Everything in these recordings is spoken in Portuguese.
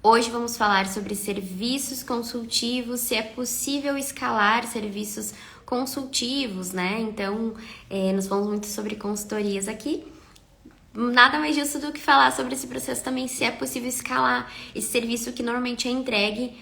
Hoje vamos falar sobre serviços consultivos, se é possível escalar serviços consultivos, né? Então, nós falamos muito sobre consultorias aqui. Nada mais justo do que falar sobre esse processo também, se é possível escalar esse serviço que normalmente é entregue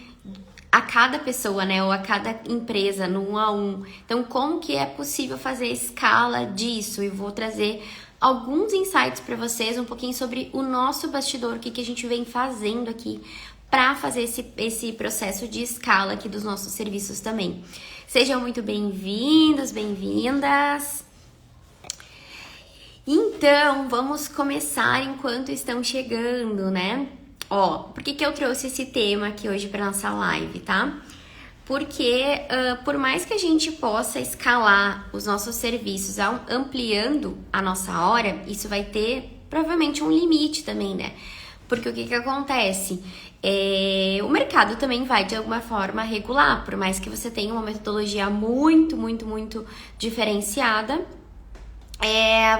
a cada pessoa, né? Ou a cada empresa, no 1 a 1. Então, como que é possível fazer escala disso? E vou trazer alguns insights para vocês, um pouquinho sobre o nosso bastidor, o que a gente vem fazendo aqui para fazer esse processo de escala aqui dos nossos serviços também. Sejam muito bem-vindos, bem-vindas! Então, vamos começar enquanto estão chegando, né? Por que eu trouxe esse tema aqui hoje para nossa live, tá? Porque por mais que a gente possa escalar os nossos serviços ampliando a nossa hora, isso vai ter provavelmente um limite também, né? Porque o que acontece? O mercado também vai de alguma forma regular, por mais que você tenha uma metodologia muito diferenciada,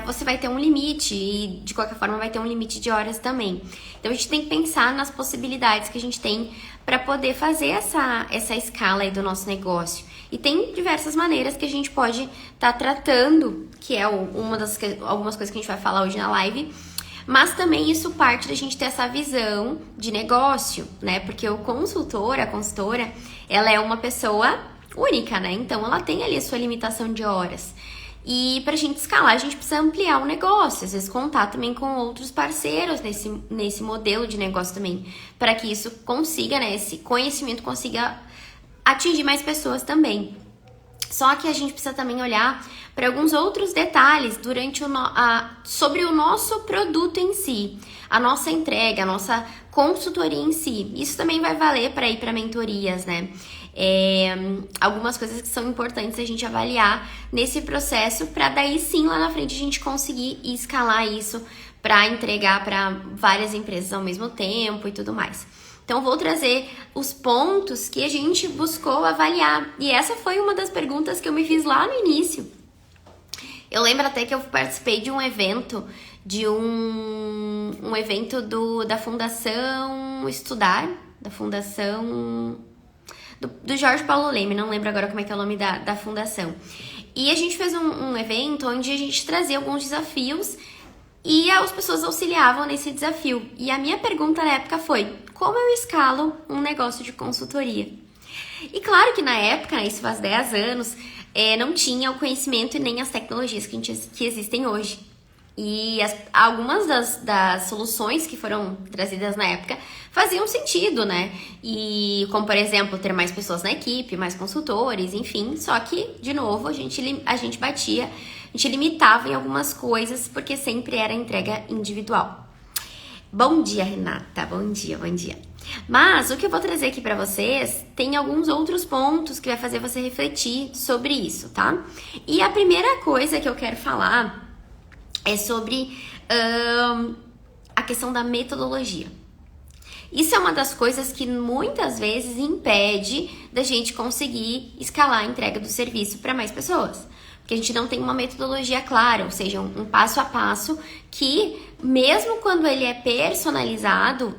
você vai ter um limite e de qualquer forma vai ter um limite de horas também. Então a gente tem que pensar nas possibilidades que a gente tem para poder fazer essa escala aí do nosso negócio. E tem diversas maneiras que a gente pode estar tratando, que é algumas coisas que a gente vai falar hoje na live, mas também isso parte da gente ter essa visão de negócio, né? Porque a consultora, ela é uma pessoa única, né? Então ela tem ali a sua limitação de horas. E para a gente escalar, a gente precisa ampliar o negócio, às vezes contar também com outros parceiros nesse modelo de negócio também, para que isso consiga, né, esse conhecimento consiga atingir mais pessoas também. Só que a gente precisa também olhar para alguns outros detalhes sobre o nosso produto em si, a nossa entrega, a nossa consultoria em si. Isso também vai valer para ir para mentorias, né? Algumas coisas que são importantes a gente avaliar nesse processo para daí sim lá na frente a gente conseguir escalar isso para entregar para várias empresas ao mesmo tempo e tudo mais. Então vou trazer os pontos que a gente buscou avaliar, e essa foi uma das perguntas que eu me fiz lá no início. Eu lembro até que eu participei de um evento, um evento da Fundação Estudar, da Fundação do Jorge Paulo Leme, não lembro agora como é que é o nome da fundação. E a gente fez um evento onde a gente trazia alguns desafios e as pessoas auxiliavam nesse desafio. E a minha pergunta na época foi: como eu escalo um negócio de consultoria? E claro que na época, né, isso faz 10 anos, não tinha o conhecimento e nem as tecnologias que existem hoje. E algumas das soluções que foram trazidas na época faziam sentido, né? E como, por exemplo, ter mais pessoas na equipe, mais consultores, enfim. Só que, de novo, a gente limitava em algumas coisas porque sempre era entrega individual. Bom dia, Renata. Bom dia. Mas o que eu vou trazer aqui pra vocês tem alguns outros pontos que vai fazer você refletir sobre isso, tá? E a primeira coisa que eu quero falar é sobre a questão da metodologia. Isso é uma das coisas que muitas vezes impede da gente conseguir escalar a entrega do serviço para mais pessoas. Porque a gente não tem uma metodologia clara, ou seja, um passo a passo que, mesmo quando ele é personalizado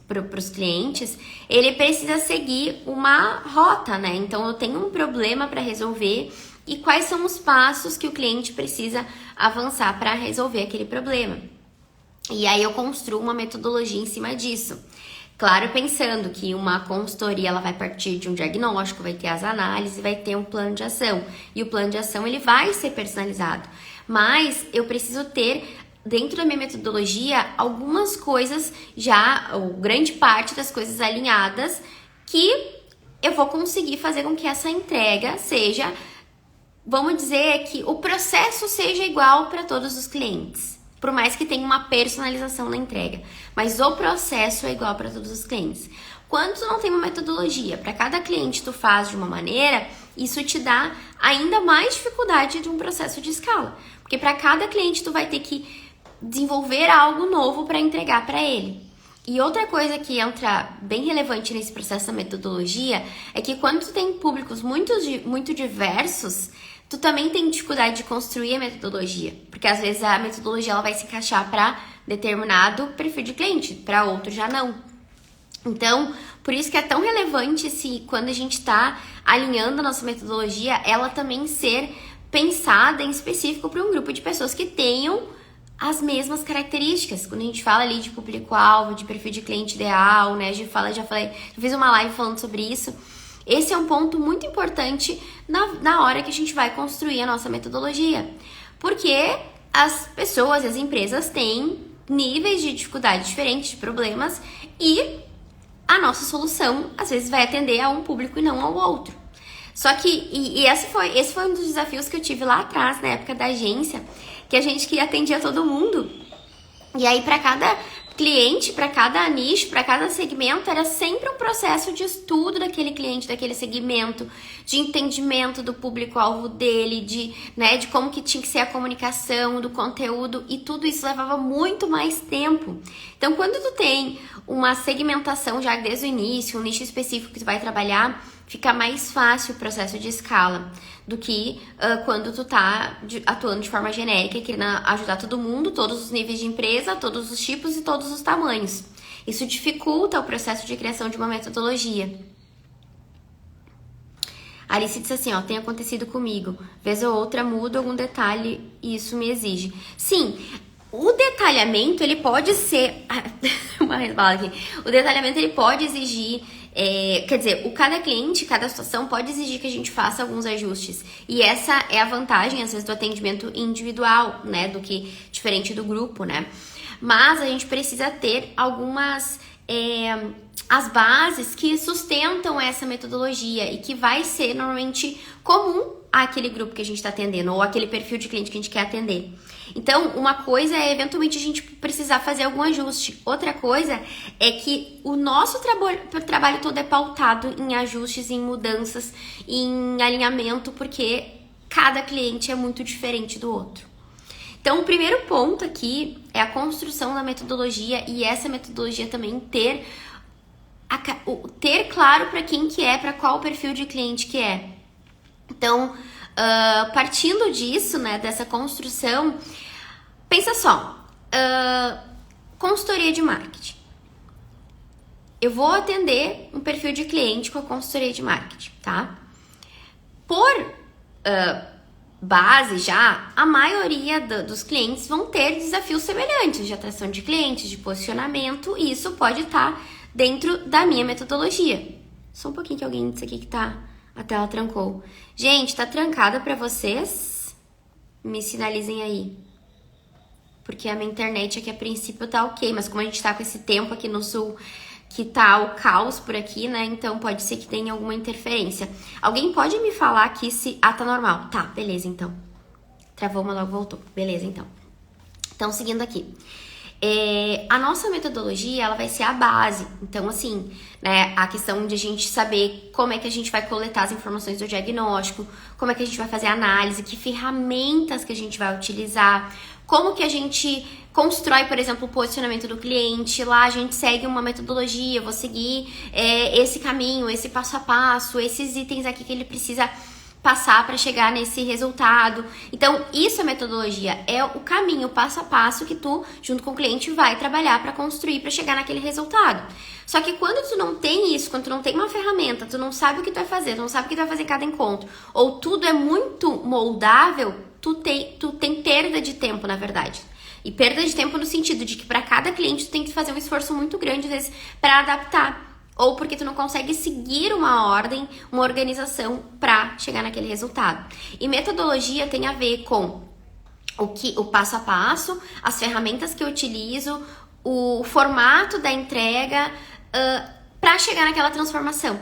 para os clientes, ele precisa seguir uma rota, né? Então, eu tenho um problema para resolver e quais são os passos que o cliente precisa avançar para resolver aquele problema. E aí eu construo uma metodologia em cima disso. Claro, pensando que uma consultoria ela vai partir de um diagnóstico, vai ter as análises, vai ter um plano de ação. E o plano de ação ele vai ser personalizado. Mas eu preciso ter dentro da minha metodologia algumas coisas ou grande parte das coisas alinhadas que eu vou conseguir fazer com que essa entrega seja, vamos dizer que o processo seja igual para todos os clientes, por mais que tenha uma personalização na entrega, mas o processo é igual para todos os clientes. Quando tu não tem uma metodologia, para cada cliente tu faz de uma maneira, isso te dá ainda mais dificuldade de um processo de escala, porque para cada cliente tu vai ter que desenvolver algo novo para entregar para ele. E outra coisa que entra bem relevante nesse processo da metodologia é que quando tu tem públicos muito diversos, tu também tem dificuldade de construir a metodologia, porque às vezes a metodologia ela vai se encaixar para determinado perfil de cliente, para outro já não. Então, por isso que é tão relevante quando a gente está alinhando a nossa metodologia, ela também ser pensada em específico para um grupo de pessoas que tenham as mesmas características. Quando a gente fala ali de público-alvo, de perfil de cliente ideal, né? Já fiz uma live falando sobre isso. Esse é um ponto muito importante na hora que a gente vai construir a nossa metodologia. Porque as pessoas e as empresas têm níveis de dificuldade diferentes, de problemas, e a nossa solução, às vezes, vai atender a um público e não ao outro. Só que, esse foi um dos desafios que eu tive lá atrás, na época da agência, que a gente que atendia todo mundo. E aí, para cada cliente, para cada nicho, para cada segmento, era sempre um processo de estudo daquele cliente, daquele segmento, de entendimento do público-alvo dele, de como que tinha que ser a comunicação, do conteúdo, e tudo isso levava muito mais tempo. Então, quando tu tem uma segmentação já desde o início, um nicho específico que tu vai trabalhar, fica mais fácil o processo de escala do que quando tu tá atuando de forma genérica e querendo ajudar todo mundo, todos os níveis de empresa, todos os tipos e todos os tamanhos. Isso dificulta o processo de criação de uma metodologia. A Alice disse assim, tem acontecido comigo. Vez ou outra muda algum detalhe e isso me exige. Sim, o detalhamento, ele pode ser... uma resbala aqui. O detalhamento, ele pode exigir... quer dizer, cada cliente, cada situação pode exigir que a gente faça alguns ajustes. E essa é a vantagem, às vezes, do atendimento individual, né? Do que diferente do grupo, né? Mas a gente precisa ter algumas... as bases que sustentam essa metodologia e que vai ser, normalmente, comum àquele grupo que a gente está atendendo ou aquele perfil de cliente que a gente quer atender. Então, uma coisa é, eventualmente, a gente precisar fazer algum ajuste. Outra coisa é que o nosso trabalho todo é pautado em ajustes, em mudanças, em alinhamento, porque cada cliente é muito diferente do outro. Então, o primeiro ponto aqui é a construção da metodologia e essa metodologia também ter claro para quem que é, para qual perfil de cliente que é. Então, partindo disso, né, dessa construção, pensa só, consultoria de marketing. Eu vou atender um perfil de cliente com a consultoria de marketing, tá? Por base já, a maioria dos clientes vão ter desafios semelhantes de atração de clientes, de posicionamento, e isso pode estar dentro da minha metodologia. Só um pouquinho que alguém disse aqui que a tela trancou. Gente, tá trancada pra vocês? Me sinalizem aí. Porque a minha internet aqui a princípio tá ok, mas como a gente tá com esse tempo aqui no sul, que tá o caos por aqui, né? Então pode ser que tenha alguma interferência. Alguém pode me falar aqui se... tá normal. Tá, beleza, então. Travou, mas logo voltou. Beleza, então. Então, seguindo aqui. A nossa metodologia, ela vai ser a base. Então, assim, né, a questão de a gente saber como é que a gente vai coletar as informações do diagnóstico, como é que a gente vai fazer a análise, que ferramentas que a gente vai utilizar, como que a gente constrói, por exemplo, o posicionamento do cliente. Lá a gente segue uma metodologia, eu vou seguir esse caminho, esse passo a passo, esses itens aqui que ele precisa passar para chegar nesse resultado. Então, isso é metodologia, é o caminho, o passo a passo que tu, junto com o cliente, vai trabalhar para construir, para chegar naquele resultado. Só que quando tu não tem isso, quando tu não tem uma ferramenta, tu não sabe o que tu vai fazer, tu não sabe o que tu vai fazer em cada encontro, ou tudo é muito moldável, tu tem perda de tempo, na verdade. E perda de tempo no sentido de que para cada cliente tu tem que fazer um esforço muito grande, às vezes, para adaptar. Ou porque tu não consegue seguir uma ordem, uma organização para chegar naquele resultado. E metodologia tem a ver com o passo a passo, as ferramentas que eu utilizo, o formato da entrega para chegar naquela transformação.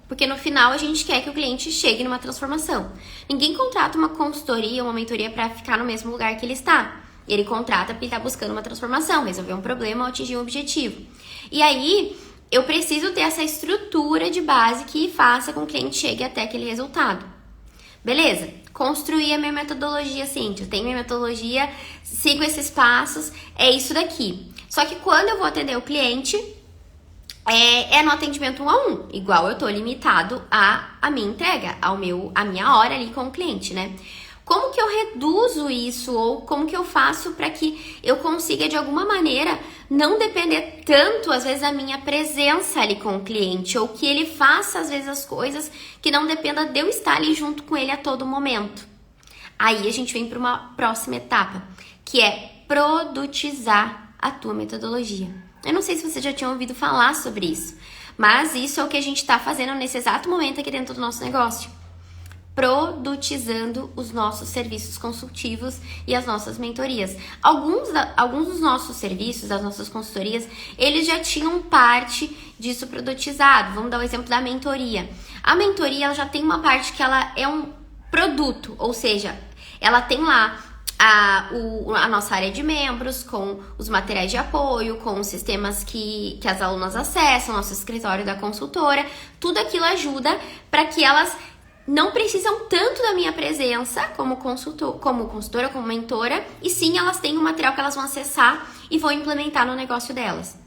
Porque no final a gente quer que o cliente chegue numa transformação. Ninguém contrata uma consultoria, uma mentoria para ficar no mesmo lugar que ele está. Ele contrata porque ele está buscando uma transformação, resolver um problema ou atingir um objetivo. E aí eu preciso ter essa estrutura de base que faça com que o cliente chegue até aquele resultado. Beleza, construir a minha metodologia, sim, eu tenho minha metodologia, sigo esses passos, é isso daqui. Só que quando eu vou atender o cliente, no atendimento 1 a 1, igual eu tô limitado a minha entrega, a minha hora ali com o cliente, né? Como que eu reduzo isso ou como que eu faço para que eu consiga de alguma maneira não depender tanto às vezes da minha presença ali com o cliente ou que ele faça às vezes as coisas que não dependa de eu estar ali junto com ele a todo momento. Aí a gente vem para uma próxima etapa, que é produtizar a tua metodologia. Eu não sei se você já tinha ouvido falar sobre isso, mas isso é o que a gente está fazendo nesse exato momento aqui dentro do nosso negócio. Produtizando os nossos serviços consultivos e as nossas mentorias. Alguns dos nossos serviços, das nossas consultorias, eles já tinham parte disso produtizado. Vamos dar o exemplo da mentoria. A mentoria ela já tem uma parte que ela é um produto, ou seja, ela tem lá a nossa área de membros, com os materiais de apoio, com os sistemas que as alunas acessam, nosso escritório da consultora. Tudo aquilo ajuda para que elas não precisam tanto da minha presença como consultora, como mentora, e sim elas têm um material que elas vão acessar e vão implementar no negócio delas.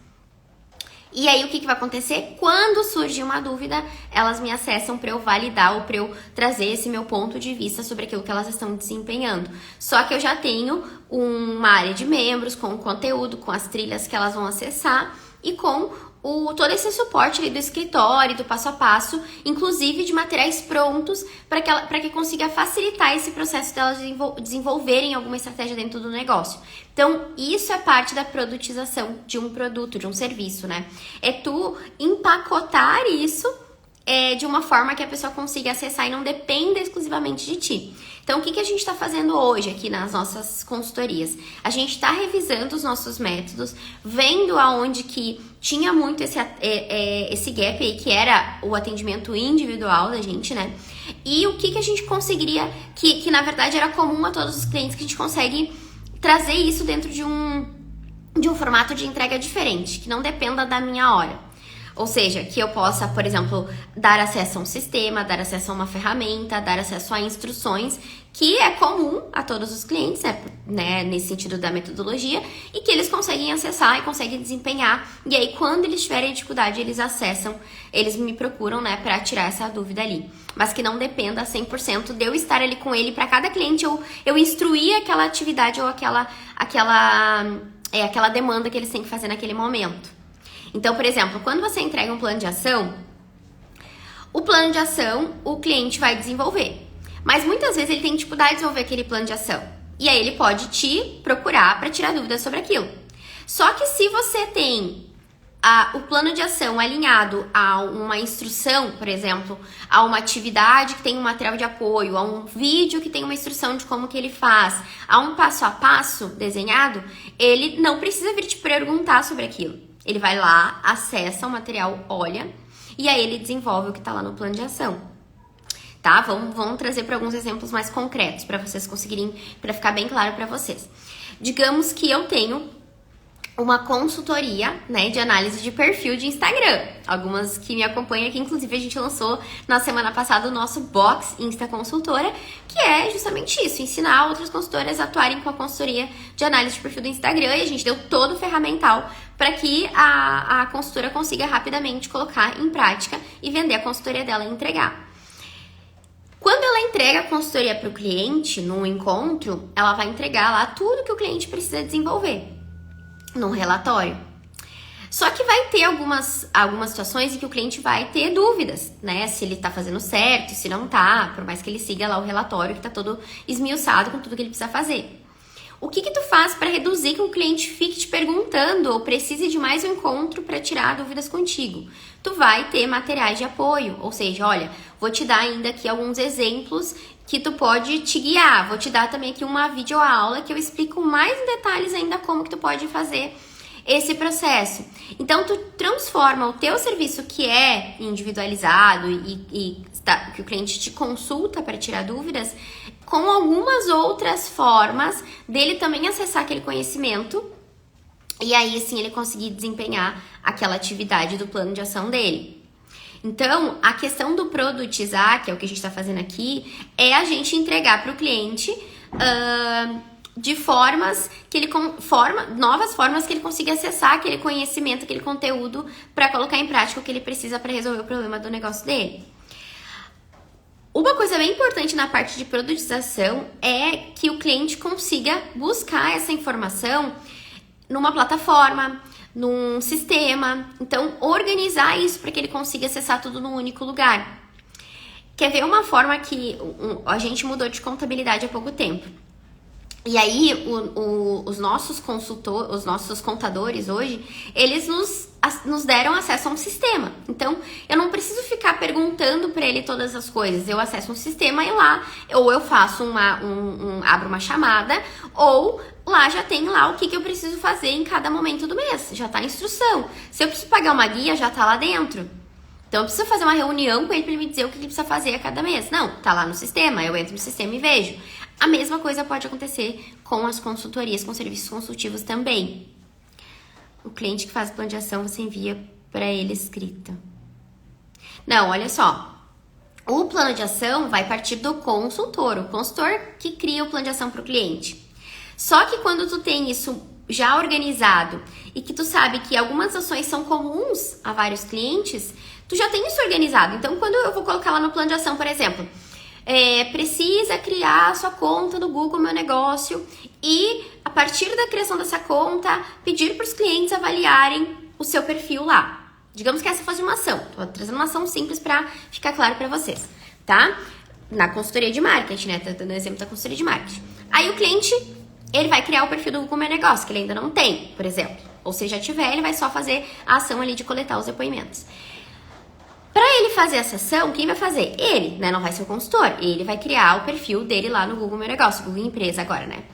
E aí o que vai acontecer? Quando surgir uma dúvida, elas me acessam para eu validar ou para eu trazer esse meu ponto de vista sobre aquilo que elas estão desempenhando. Só que eu já tenho uma área de membros com o conteúdo, com as trilhas que elas vão acessar e com todo esse suporte ali do escritório, do passo a passo, inclusive de materiais prontos para que consiga facilitar esse processo delas desenvolverem alguma estratégia dentro do negócio. Então, isso é parte da produtização de um produto, de um serviço, né? É tu empacotar isso de uma forma que a pessoa consiga acessar e não dependa exclusivamente de ti. Então, o que a gente está fazendo hoje aqui nas nossas consultorias? A gente está revisando os nossos métodos, vendo aonde que tinha muito esse gap aí, que era o atendimento individual da gente, né? E o que a gente conseguiria, que na verdade era comum a todos os clientes, que a gente consegue trazer isso dentro de um formato de entrega diferente, que não dependa da minha hora. Ou seja, que eu possa, por exemplo, dar acesso a um sistema, dar acesso a uma ferramenta, dar acesso a instruções, que é comum a todos os clientes, né, nesse sentido da metodologia, e que eles conseguem acessar e conseguem desempenhar. E aí, quando eles tiverem dificuldade, eles acessam, eles me procuram, né, para tirar essa dúvida ali. Mas que não dependa 100% de eu estar ali com ele para cada cliente, ou eu instruir aquela atividade ou aquela demanda que eles têm que fazer naquele momento. Então, por exemplo, quando você entrega um plano de ação, o plano de ação o cliente vai desenvolver. Mas muitas vezes ele tem dificuldade de desenvolver aquele plano de ação. E aí ele pode te procurar para tirar dúvidas sobre aquilo. Só que se você tem o plano de ação alinhado a uma instrução, por exemplo, a uma atividade que tem um material de apoio, a um vídeo que tem uma instrução de como que ele faz, a um passo a passo desenhado, ele não precisa vir te perguntar sobre aquilo. Ele vai lá, acessa o material, olha, e aí ele desenvolve o que está lá no plano de ação. Tá? Vamos trazer para alguns exemplos mais concretos, para vocês conseguirem, para ficar bem claro para vocês. Digamos que eu tenho uma consultoria, né, de análise de perfil de Instagram. Algumas que me acompanham aqui, inclusive a gente lançou na semana passada o nosso Box Insta Consultora, que é justamente isso, ensinar outras consultoras a atuarem com a consultoria de análise de perfil do Instagram, e a gente deu todo o ferramental para que a consultora consiga rapidamente colocar em prática e vender a consultoria dela e entregar. Quando ela entrega a consultoria para o cliente, no encontro, ela vai entregar lá tudo que o cliente precisa desenvolver num relatório. Só que vai ter algumas situações em que o cliente vai ter dúvidas, né? Se ele tá fazendo certo, se não tá, por mais que ele siga lá o relatório que tá todo esmiuçado com tudo que ele precisa fazer. O que tu faz para reduzir que o cliente fique te perguntando ou precise de mais um encontro para tirar dúvidas contigo? Tu vai ter materiais de apoio, ou seja, olha, vou te dar ainda aqui alguns exemplos que tu pode te guiar. Vou te dar também aqui uma videoaula que eu explico mais em detalhes ainda como que tu pode fazer esse processo. Então, tu transforma o teu serviço que é individualizado que o cliente te consulta para tirar dúvidas, com algumas outras formas dele também acessar aquele conhecimento e aí sim ele conseguir desempenhar aquela atividade do plano de ação dele. Então, a questão do produtizar, que é o que a gente está fazendo aqui, é a gente entregar para o cliente de formas que ele novas formas que ele consiga acessar aquele conhecimento, aquele conteúdo para colocar em prática o que ele precisa para resolver o problema do negócio dele. Uma coisa bem importante na parte de produtização é que o cliente consiga buscar essa informação numa plataforma, num sistema. Então, organizar isso para que ele consiga acessar tudo num único lugar. Quer ver uma forma que a gente mudou de contabilidade há pouco tempo? E aí, os nossos consultores, os nossos contadores hoje, eles nos deram acesso a um sistema. Então, eu não preciso ficar perguntando para ele todas as coisas. Eu acesso um sistema e lá, ou eu faço abro uma chamada, ou lá já tem lá o que eu preciso fazer em cada momento do mês. Já tá a instrução. Se eu preciso pagar uma guia, já tá lá dentro. Então, eu preciso fazer uma reunião com ele para ele me dizer o que ele precisa fazer a cada mês. Não, tá lá no sistema, eu entro no sistema e vejo. A mesma coisa pode acontecer com as consultorias, com serviços consultivos também. O cliente que faz plano de ação, você envia para ele escrita. Não, olha só. O plano de ação vai partir do consultor. O consultor que cria o plano de ação para o cliente. Só que quando tu tem isso já organizado e que tu sabe que algumas ações são comuns a vários clientes, tu já tem isso organizado. Então, quando eu vou colocar lá no plano de ação, por exemplo, precisa criar a sua conta no Google Meu Negócio e, a partir da criação dessa conta, pedir para os clientes avaliarem o seu perfil lá. Digamos que essa fosse uma ação. Tô trazendo uma ação simples para ficar claro para vocês, tá? Na consultoria de marketing, né? Tô dando exemplo da consultoria de marketing. Aí o cliente, ele vai criar o perfil do Google Meu Negócio, que ele ainda não tem, por exemplo. Ou se já tiver, ele vai só fazer a ação ali de coletar os depoimentos. Para ele fazer essa ação, quem vai fazer? Ele, né? Não vai ser o consultor. Ele vai criar o perfil dele lá no Google Meu Negócio, Google Empresa agora, né?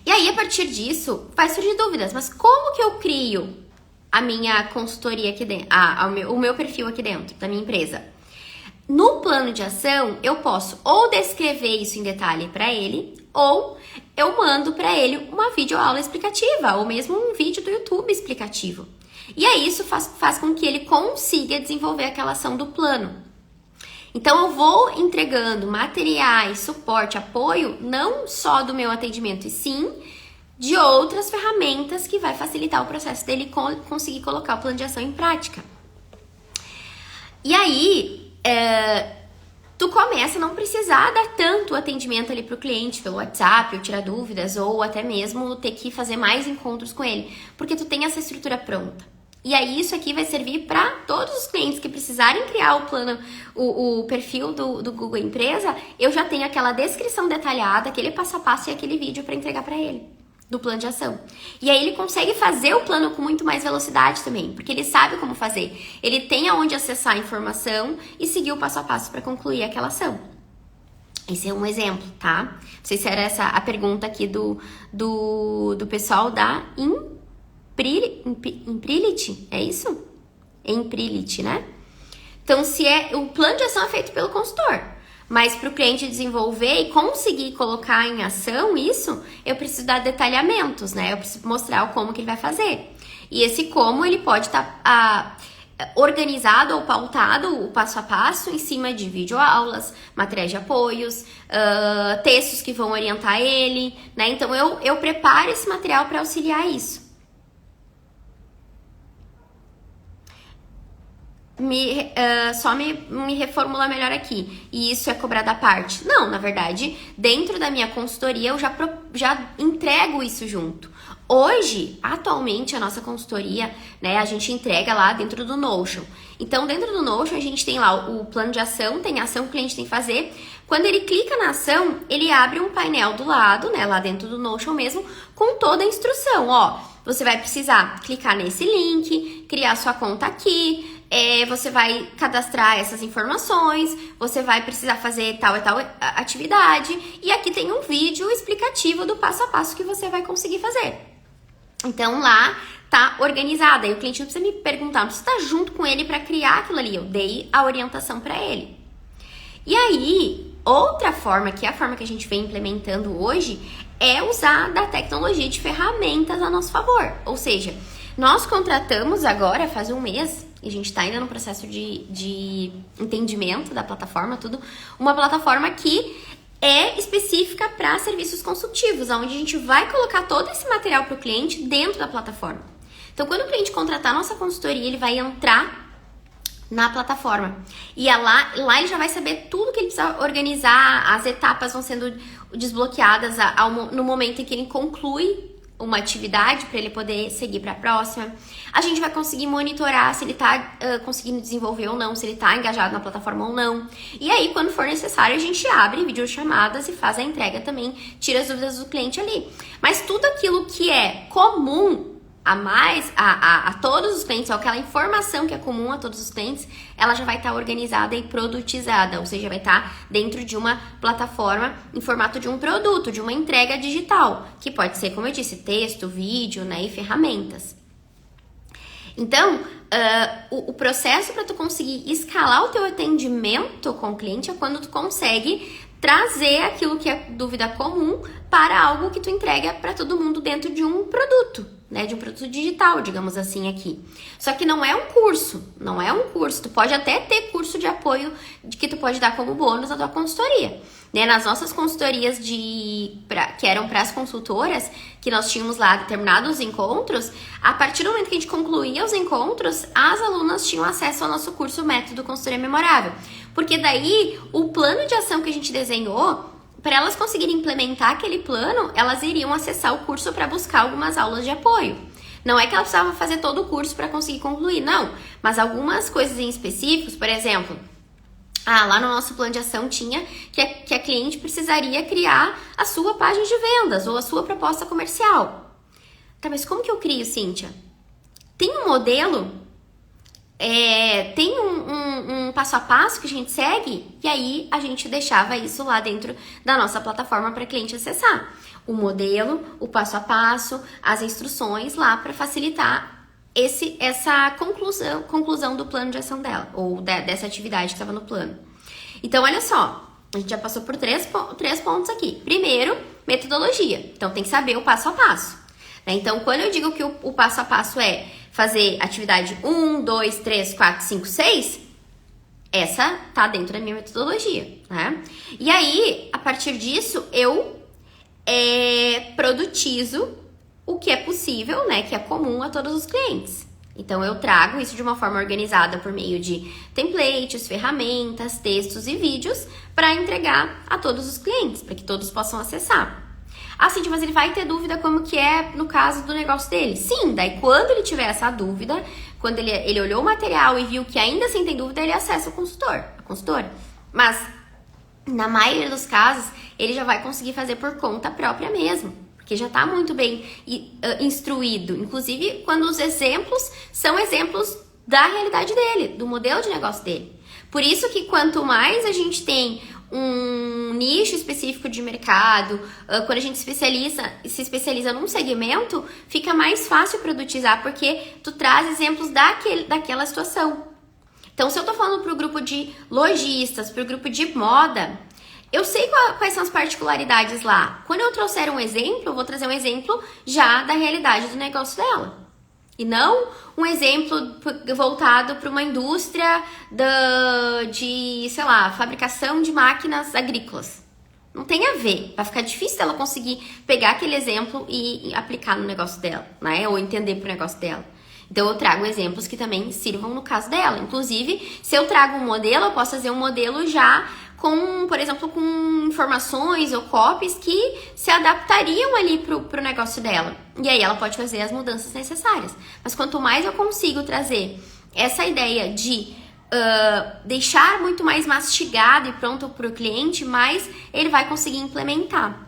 E aí, a partir disso, vai surgir dúvidas. Mas como que eu crio a minha consultoria aqui dentro? O meu perfil aqui dentro da minha empresa? No plano de ação, eu posso ou descrever isso em detalhe para ele, ou eu mando para ele uma videoaula explicativa, ou mesmo um vídeo do YouTube explicativo. E aí isso faz com que ele consiga desenvolver aquela ação do plano. Então eu vou entregando materiais, suporte, apoio, não só do meu atendimento, e sim de outras ferramentas que vai facilitar o processo dele conseguir colocar o plano de ação em prática. E aí, tu começa a não precisar dar tanto atendimento ali pro cliente pelo WhatsApp, ou tirar dúvidas, ou até mesmo ter que fazer mais encontros com ele, porque tu tem essa estrutura pronta. E aí isso aqui vai servir para todos os clientes que precisarem criar o plano, o perfil do Google Empresa, eu já tenho aquela descrição detalhada, aquele passo a passo e aquele vídeo para entregar para ele, do plano de ação. E aí ele consegue fazer o plano com muito mais velocidade também, porque ele sabe como fazer. Ele tem aonde acessar a informação e seguir o passo a passo para concluir aquela ação. Esse é um exemplo, tá? Não sei se era essa a pergunta aqui do pessoal da Imprility, é isso? Imprility, né? Então, o plano de ação é feito pelo consultor, mas para o cliente desenvolver e conseguir colocar em ação isso, eu preciso dar detalhamentos, né? Eu preciso mostrar como que ele vai fazer. E esse como, ele pode estar organizado ou pautado, o passo a passo, em cima de videoaulas, materiais de apoios, textos que vão orientar ele, né? Então, eu preparo esse material para auxiliar isso. Só me reformula melhor aqui. E isso é cobrado à parte? Não, na verdade, dentro da minha consultoria eu já entrego isso junto. Hoje, atualmente, a nossa consultoria, né, a gente entrega lá dentro do Notion. Então, dentro do Notion, a gente tem lá o plano de ação, tem a ação que o cliente tem que fazer. Quando ele clica na ação, ele abre um painel do lado, né, lá dentro do Notion mesmo, com toda a instrução. Ó, você vai precisar clicar nesse link, criar sua conta aqui, você vai cadastrar essas informações, você vai precisar fazer tal e tal atividade, e aqui tem um vídeo explicativo do passo a passo que você vai conseguir fazer. Então lá tá organizada, e o cliente não precisa me perguntar, não precisa estar junto com ele para criar aquilo ali, eu dei a orientação para ele. E aí, outra forma, que é a forma que a gente vem implementando hoje, é usar da tecnologia de ferramentas a nosso favor. Ou seja, nós contratamos agora, faz um mês, e a gente está ainda no processo de entendimento da plataforma, tudo, uma plataforma que é específica para serviços consultivos, onde a gente vai colocar todo esse material para o cliente dentro da plataforma. Então, quando o cliente contratar a nossa consultoria, ele vai entrar na plataforma. E lá ele já vai saber tudo que ele precisa organizar, as etapas vão sendo desbloqueadas no momento em que ele conclui uma atividade para ele poder seguir para a próxima. A gente vai conseguir monitorar se ele está conseguindo desenvolver ou não, se ele está engajado na plataforma ou não. E aí, quando for necessário, a gente abre videochamadas e faz a entrega também, tira as dúvidas do cliente ali. Mas tudo aquilo que é comum a todos os clientes, ou aquela informação que é comum a todos os clientes, ela já vai estar organizada e produtizada, ou seja, vai estar dentro de uma plataforma em formato de um produto, de uma entrega digital, que pode ser, como eu disse, texto, vídeo, né, e ferramentas. Então, o processo para tu conseguir escalar o teu atendimento com o cliente é quando tu consegue trazer aquilo que é dúvida comum para algo que tu entrega para todo mundo dentro de um produto, né? De um produto digital, digamos assim, aqui. Só que não é um curso, não é um curso. Tu pode até ter curso de apoio que tu pode dar como bônus na tua consultoria. Né? Nas nossas consultorias que eram para as consultoras, que nós tínhamos lá determinados encontros, a partir do momento que a gente concluía os encontros, as alunas tinham acesso ao nosso curso Método Consultoria Memorável. Porque daí, o plano de ação que a gente desenhou, para elas conseguirem implementar aquele plano, elas iriam acessar o curso para buscar algumas aulas de apoio. Não é que ela precisava fazer todo o curso para conseguir concluir, não. Mas algumas coisas em específicos, por exemplo, lá no nosso plano de ação tinha que a cliente precisaria criar a sua página de vendas ou a sua proposta comercial. Tá, mas como que eu crio, Cíntia? Tem um modelo? Tem um passo a passo que a gente segue? E aí a gente deixava isso lá dentro da nossa plataforma para a cliente acessar. O modelo, o passo a passo, as instruções lá para facilitar essa conclusão do plano de ação dela, ou dessa atividade que estava no plano. Então, olha só, a gente já passou por três pontos aqui. Primeiro, metodologia. Então, tem que saber o passo a passo. Né? Então, quando eu digo que o passo a passo é fazer atividade 1, 2, 3, 4, 5, 6, essa tá dentro da minha metodologia, né? E aí, a partir disso, eu produtizo o que é possível, né? Que é comum a todos os clientes. Então, eu trago isso de uma forma organizada por meio de templates, ferramentas, textos e vídeos para entregar a todos os clientes, para que todos possam acessar. Ah, Cíntia, mas ele vai ter dúvida como que é no caso do negócio dele? Sim, daí quando ele tiver essa dúvida, quando ele olhou o material e viu que ainda assim tem dúvida, ele acessa o consultor, a consultora. Mas, na maioria dos casos, ele já vai conseguir fazer por conta própria mesmo, porque já está muito bem instruído. Inclusive, quando os exemplos são exemplos da realidade dele, do modelo de negócio dele. Por isso que quanto mais a gente tem um nicho específico de mercado, quando a gente se especializa num segmento, fica mais fácil produtizar, porque tu traz exemplos daquela situação. Então, se eu tô falando pro grupo de lojistas, pro grupo de moda, eu sei quais são as particularidades lá. Quando eu trouxer um exemplo, eu vou trazer um exemplo já da realidade do negócio dela. E não um exemplo voltado para uma indústria de, sei lá, fabricação de máquinas agrícolas. Não tem a ver. Vai ficar difícil dela conseguir pegar aquele exemplo e aplicar no negócio dela, né? Ou entender pro negócio dela. Então, eu trago exemplos que também sirvam no caso dela. Inclusive, se eu trago um modelo, eu posso fazer um modelo já com, por exemplo, com informações ou copies que se adaptariam ali pro negócio dela. E aí ela pode fazer as mudanças necessárias. Mas quanto mais eu consigo trazer essa ideia de deixar muito mais mastigado e pronto pro cliente, mais ele vai conseguir implementar.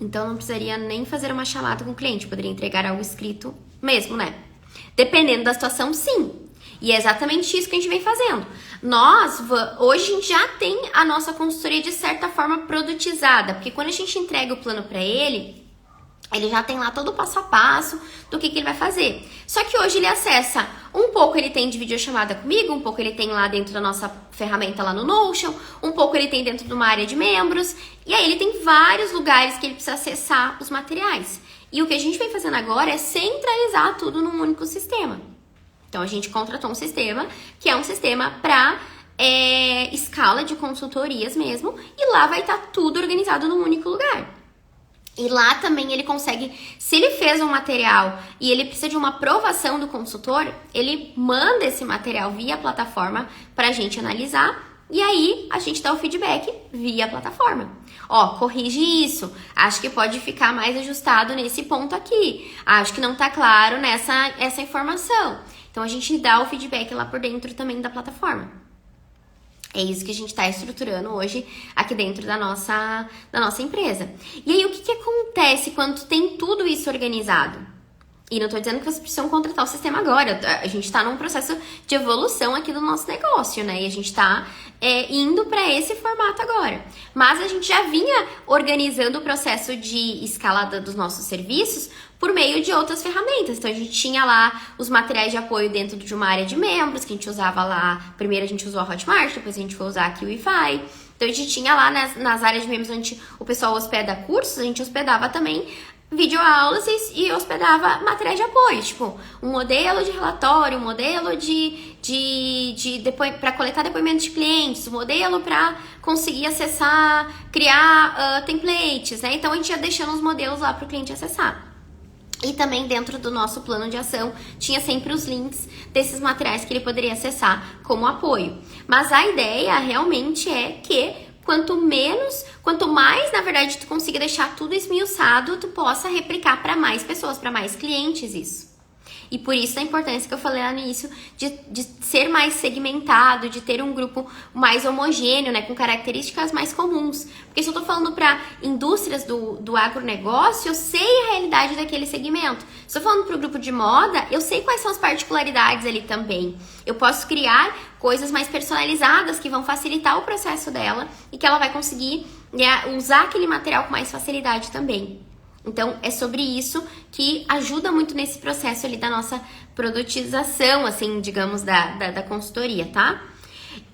Então não precisaria nem fazer uma chamada com o cliente, poderia entregar algo escrito mesmo, né? Dependendo da situação, sim. E é exatamente isso que a gente vem fazendo. Hoje a gente já tem a nossa consultoria de certa forma produtizada, porque quando a gente entrega o plano para ele já tem lá todo o passo a passo do que ele vai fazer. Só que hoje ele acessa, um pouco ele tem de videochamada comigo, um pouco ele tem lá dentro da nossa ferramenta lá no Notion, um pouco ele tem dentro de uma área de membros, e aí ele tem vários lugares que ele precisa acessar os materiais. E o que a gente vem fazendo agora é centralizar tudo num único sistema. Então, a gente contratou um sistema que é um sistema para escala de consultorias mesmo, e lá vai estar tudo organizado num único lugar. E lá também ele consegue, se ele fez um material e ele precisa de uma aprovação do consultor, ele manda esse material via plataforma para a gente analisar e aí a gente dá o feedback via plataforma. Ó, corrige isso, acho que pode ficar mais ajustado nesse ponto aqui, acho que não tá claro essa informação. Então a gente dá o feedback lá por dentro também da plataforma. É isso que a gente está estruturando hoje aqui dentro da nossa empresa. E aí, o que acontece quando tem tudo isso organizado? E não estou dizendo que vocês precisam contratar o sistema agora. A gente está num processo de evolução aqui do nosso negócio, né? E a gente está indo para esse formato agora. Mas a gente já vinha organizando o processo de escalada dos nossos serviços por meio de outras ferramentas. Então, a gente tinha lá os materiais de apoio dentro de uma área de membros, que a gente usava lá. Primeiro a gente usou a Hotmart, depois a gente foi usar aqui o Wi-Fi. Então, a gente tinha lá nas áreas de membros onde o pessoal hospeda cursos, a gente hospedava também videoaulas e hospedava materiais de apoio, tipo um modelo de relatório, um modelo para coletar depoimentos de clientes, um modelo para conseguir acessar, criar templates, né? Então a gente ia deixando os modelos lá para o cliente acessar. E também dentro do nosso plano de ação tinha sempre os links desses materiais que ele poderia acessar como apoio. Mas a ideia realmente é que quanto mais, na verdade, tu consiga deixar tudo esmiuçado, tu possa replicar para mais pessoas, para mais clientes isso. E por isso a importância que eu falei lá no início de ser mais segmentado, de ter um grupo mais homogêneo, né, com características mais comuns. Porque se eu tô falando para indústrias do agronegócio, eu sei a realidade daquele segmento. Se eu tô falando para o grupo de moda, eu sei quais são as particularidades ali também. Eu posso criar coisas mais personalizadas que vão facilitar o processo dela e que ela vai conseguir, né, usar aquele material com mais facilidade também. Então, é sobre isso que ajuda muito nesse processo ali da nossa produtização, assim, digamos, da consultoria, tá?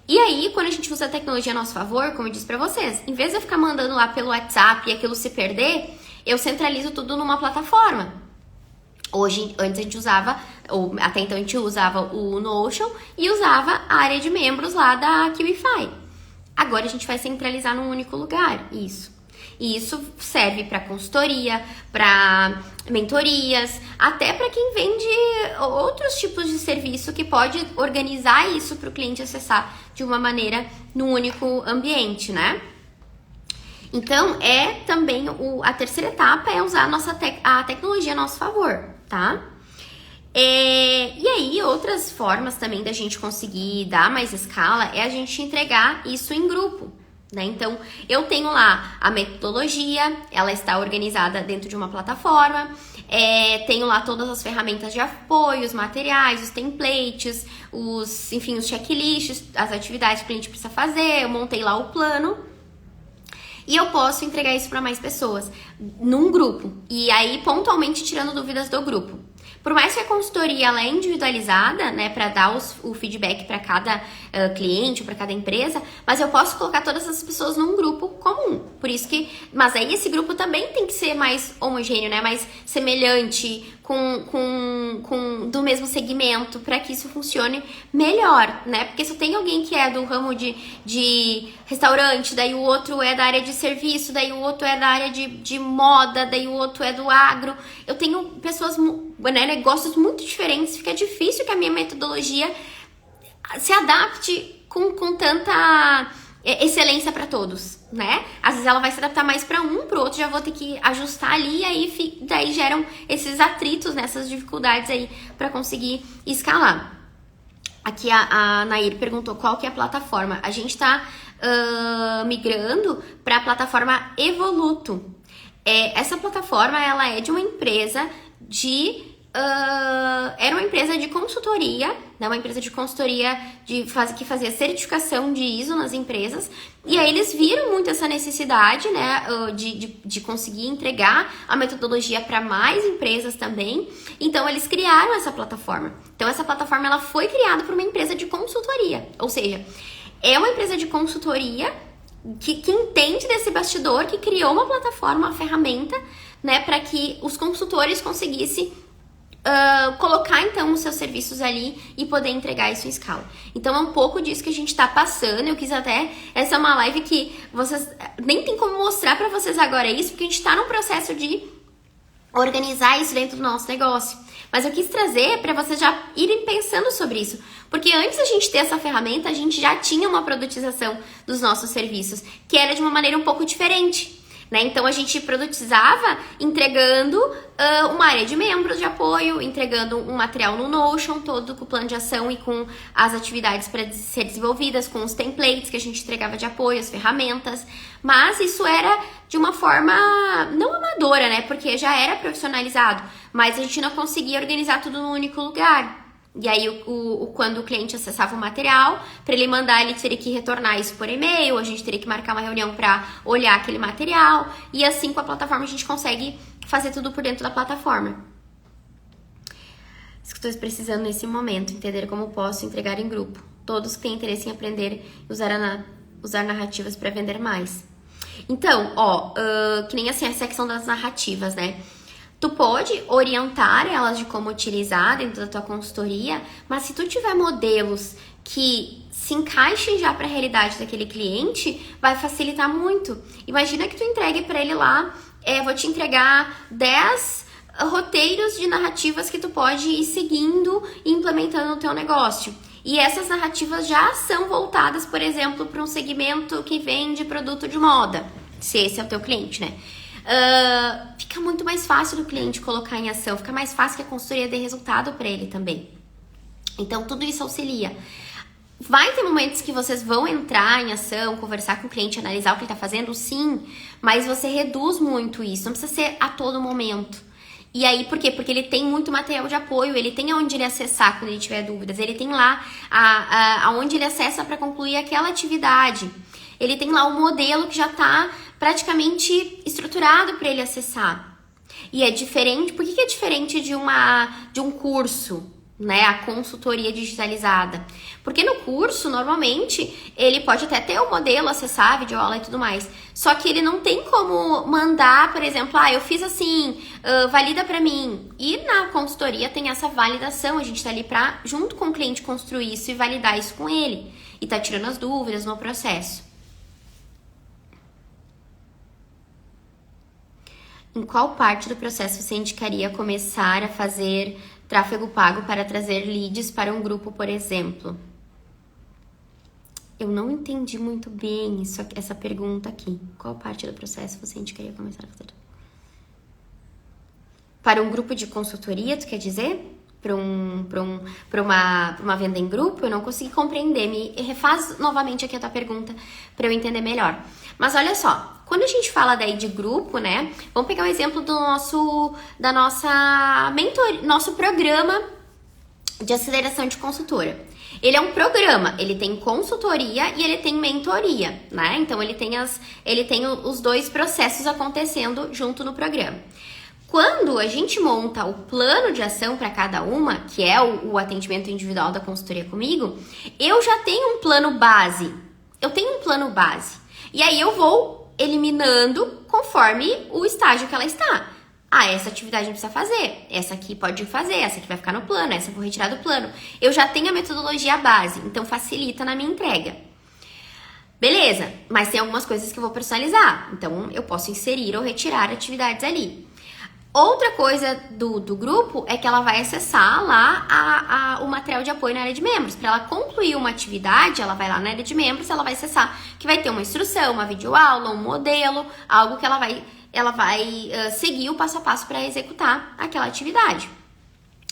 E aí, quando a gente usa a tecnologia a nosso favor, como eu disse pra vocês, em vez de eu ficar mandando lá pelo WhatsApp e aquilo se perder, eu centralizo tudo numa plataforma. Antes a gente usava, ou até então a gente usava o Notion e usava a área de membros lá da QIFI. Agora a gente vai centralizar num único lugar, isso. E isso serve para consultoria, para mentorias, até para quem vende outros tipos de serviço que pode organizar isso para o cliente acessar de uma maneira num único ambiente, né? Então, também a terceira etapa é usar a tecnologia a nosso favor, tá? E aí, outras formas também da gente conseguir dar mais escala é a gente entregar isso em grupo. Né? Então, eu tenho lá a metodologia, ela está organizada dentro de uma plataforma, tenho lá todas as ferramentas de apoio, os materiais, os templates, os checklists, as atividades que o cliente precisa fazer, eu montei lá o plano e eu posso entregar isso para mais pessoas num grupo e aí pontualmente tirando dúvidas do grupo. Por mais que a consultoria ela é individualizada, né, para dar o feedback para cada cliente, para cada empresa, mas eu posso colocar todas as pessoas num grupo comum. Por isso que, mas aí esse grupo também tem que ser mais homogêneo, né, mais semelhante, do mesmo segmento, para que isso funcione melhor, né? Porque se eu tenho alguém que é do ramo de restaurante, daí o outro é da área de serviço, daí o outro é da área de moda, daí o outro é do agro, eu tenho pessoas, né, negócios muito diferentes, fica difícil que a minha metodologia se adapte com tanta excelência para todos, né? Às vezes ela vai se adaptar mais para um, para o outro já vou ter que ajustar ali e aí daí geram esses atritos, essas dificuldades aí para conseguir escalar. Aqui a Nair perguntou qual que é a plataforma. A gente está migrando para a plataforma Evoluto. Essa plataforma ela é de uma empresa era uma empresa de consultoria, né? Uma empresa de consultoria que fazia certificação de ISO nas empresas. E aí eles viram muito essa necessidade, né, de conseguir entregar a metodologia para mais empresas também. Então eles criaram essa plataforma. Então essa plataforma ela foi criada por uma empresa de consultoria, ou seja, é uma empresa de consultoria que entende desse bastidor, que criou uma plataforma, uma ferramenta, né, para que os consultores conseguissem colocar então os seus serviços ali e poder entregar isso em escala. Então é um pouco disso que a gente tá passando. Eu quis até, essa é uma live que vocês nem tem como mostrar para vocês agora isso, porque a gente tá num processo de organizar isso dentro do nosso negócio. Mas eu quis trazer para vocês já irem pensando sobre isso, porque antes da gente ter essa ferramenta, a gente já tinha uma produtização dos nossos serviços, que era de uma maneira um pouco diferente. Né? Então a gente produtizava entregando uma área de membros de apoio, entregando um material no Notion, todo com o plano de ação e com as atividades para ser desenvolvidas, com os templates que a gente entregava de apoio, as ferramentas. Mas isso era de uma forma não amadora, né? Porque já era profissionalizado, mas a gente não conseguia organizar tudo num único lugar. E aí, quando o cliente acessava o material, para ele mandar, ele teria que retornar isso por e-mail, a gente teria que marcar uma reunião para olhar aquele material, e assim com a plataforma a gente consegue fazer tudo por dentro da plataforma. Isso que estou precisando nesse momento, entender como posso entregar em grupo. Todos que têm interesse em aprender e usar narrativas para vender mais. Então, que nem assim a secção das narrativas, né? Tu pode orientar elas de como utilizar dentro da tua consultoria, mas se tu tiver modelos que se encaixem já para a realidade daquele cliente, vai facilitar muito. Imagina que tu entregue para ele lá, vou te entregar 10 roteiros de narrativas que tu pode ir seguindo e implementando no teu negócio. E essas narrativas já são voltadas, por exemplo, para um segmento que vende produto de moda, se esse é o teu cliente, né? Fica muito mais fácil do cliente colocar em ação, fica mais fácil que a consultoria dê resultado para ele também. Então, tudo isso auxilia. Vai ter momentos que vocês vão entrar em ação, conversar com o cliente, analisar o que ele está fazendo, sim, mas você reduz muito isso, não precisa ser a todo momento. E aí, por quê? Porque ele tem muito material de apoio, ele tem aonde ele acessar quando ele tiver dúvidas, ele tem lá aonde ele acessa para concluir aquela atividade. Ele tem lá um modelo que já está praticamente estruturado para ele acessar. E é diferente, por que é diferente de um curso, né? A consultoria digitalizada. Porque no curso, normalmente, ele pode até ter o modelo, acessar, videoaula e tudo mais. Só que ele não tem como mandar, por exemplo, eu fiz assim, valida para mim. E na consultoria tem essa validação, a gente tá ali para, junto com o cliente, construir isso e validar isso com ele. E tá tirando as dúvidas no processo. Em qual parte do processo você indicaria começar a fazer tráfego pago para trazer leads para um grupo, por exemplo? Eu não entendi muito bem essa pergunta aqui. Qual parte do processo você indicaria começar a fazer? Para um grupo de consultoria, tu quer dizer? Para uma venda em grupo? Eu não consegui compreender. Me refaz novamente aqui a tua pergunta para eu entender melhor. Mas olha só, quando a gente fala daí de grupo, né? Vamos pegar um exemplo do nosso programa de aceleração de consultora. Ele é um programa, ele tem consultoria e ele tem mentoria, né? Então ele tem os dois processos acontecendo junto no programa. Quando a gente monta o plano de ação para cada uma, que é o atendimento individual da consultoria comigo, eu já tenho um plano base. E aí eu vou eliminando conforme o estágio que ela está. Essa atividade não precisa fazer, essa aqui pode fazer, essa aqui vai ficar no plano, essa eu vou retirar do plano. Eu já tenho a metodologia base, então facilita na minha entrega. Beleza, mas tem algumas coisas que eu vou personalizar, então eu posso inserir ou retirar atividades ali. Outra coisa do grupo é que ela vai acessar lá o material de apoio na área de membros. Para ela concluir uma atividade, ela vai lá na área de membros, ela vai acessar que vai ter uma instrução, uma videoaula, um modelo, algo que ela vai seguir o passo a passo para executar aquela atividade.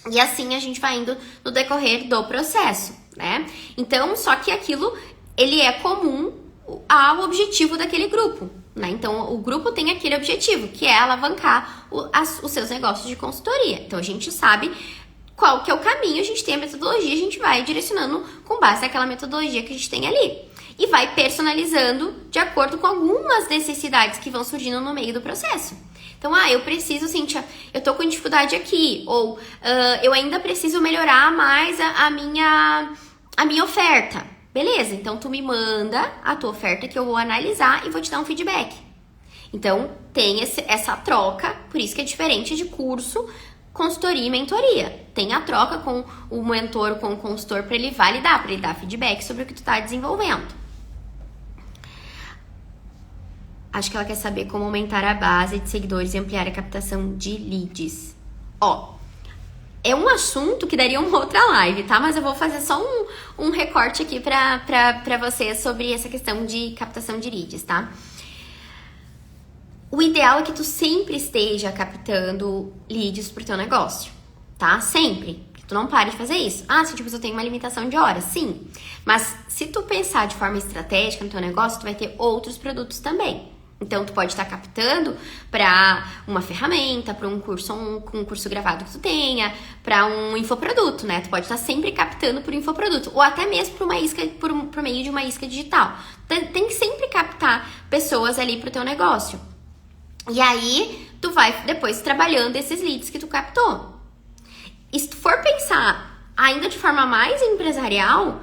E assim a gente vai indo no decorrer do processo, né? Então, só que aquilo, ele é comum ao objetivo daquele grupo, né? Então, o grupo tem aquele objetivo, que é alavancar os seus negócios de consultoria. Então, a gente sabe qual que é o caminho, a gente tem a metodologia, a gente vai direcionando com base naquela metodologia que a gente tem ali. E vai personalizando de acordo com algumas necessidades que vão surgindo no meio do processo. Então, eu preciso, Cíntia, eu tô com dificuldade aqui, ou eu ainda preciso melhorar mais a minha oferta. Beleza, então tu me manda a tua oferta que eu vou analisar e vou te dar um feedback. Então, tem essa troca, por isso que é diferente de curso consultoria e mentoria. Tem a troca com o mentor, com o consultor, para ele validar, para ele dar feedback sobre o que tu tá desenvolvendo. Acho que ela quer saber como aumentar a base de seguidores e ampliar a captação de leads. Ó, é um assunto que daria uma outra live, tá? Mas eu vou fazer só um recorte aqui pra vocês sobre essa questão de captação de leads, tá? O ideal é que tu sempre esteja captando leads pro teu negócio, tá? Sempre. Que tu não pare de fazer isso. Ah, se tipo, eu tenho uma limitação de horas, sim. Mas se tu pensar de forma estratégica no teu negócio, tu vai ter outros produtos também. Então, tu pode estar captando para uma ferramenta, para um curso gravado que tu tenha, para um infoproduto, né? Tu pode estar sempre captando por infoproduto, ou até mesmo por meio de uma isca digital. Tem que sempre captar pessoas ali pro teu negócio. E aí, tu vai depois trabalhando esses leads que tu captou. E se tu for pensar ainda de forma mais empresarial,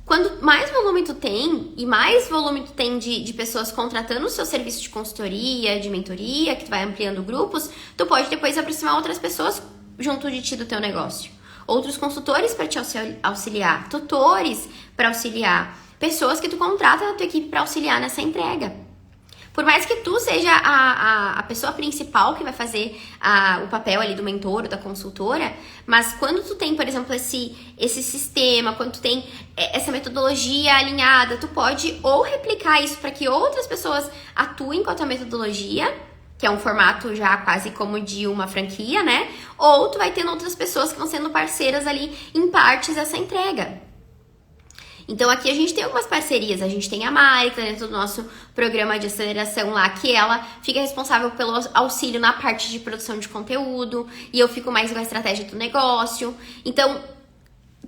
quando mais volume tu tem, e mais volume tu tem de pessoas contratando o seu serviço de consultoria, de mentoria, que tu vai ampliando grupos, tu pode depois aproximar outras pessoas junto de ti do teu negócio. Outros consultores para te auxiliar, tutores para auxiliar, pessoas que tu contrata na tua equipe para auxiliar nessa entrega. Por mais que tu seja a pessoa principal que vai fazer o papel ali do mentor ou da consultora, mas quando tu tem, por exemplo, esse sistema, quando tu tem essa metodologia alinhada, tu pode ou replicar isso para que outras pessoas atuem com a tua metodologia, que é um formato já quase como de uma franquia, né? Ou tu vai tendo outras pessoas que vão sendo parceiras ali em partes dessa entrega. Então, aqui a gente tem algumas parcerias. A gente tem a Mari, que tá dentro do nosso programa de aceleração lá, que ela fica responsável pelo auxílio na parte de produção de conteúdo, e eu fico mais com a estratégia do negócio. Então,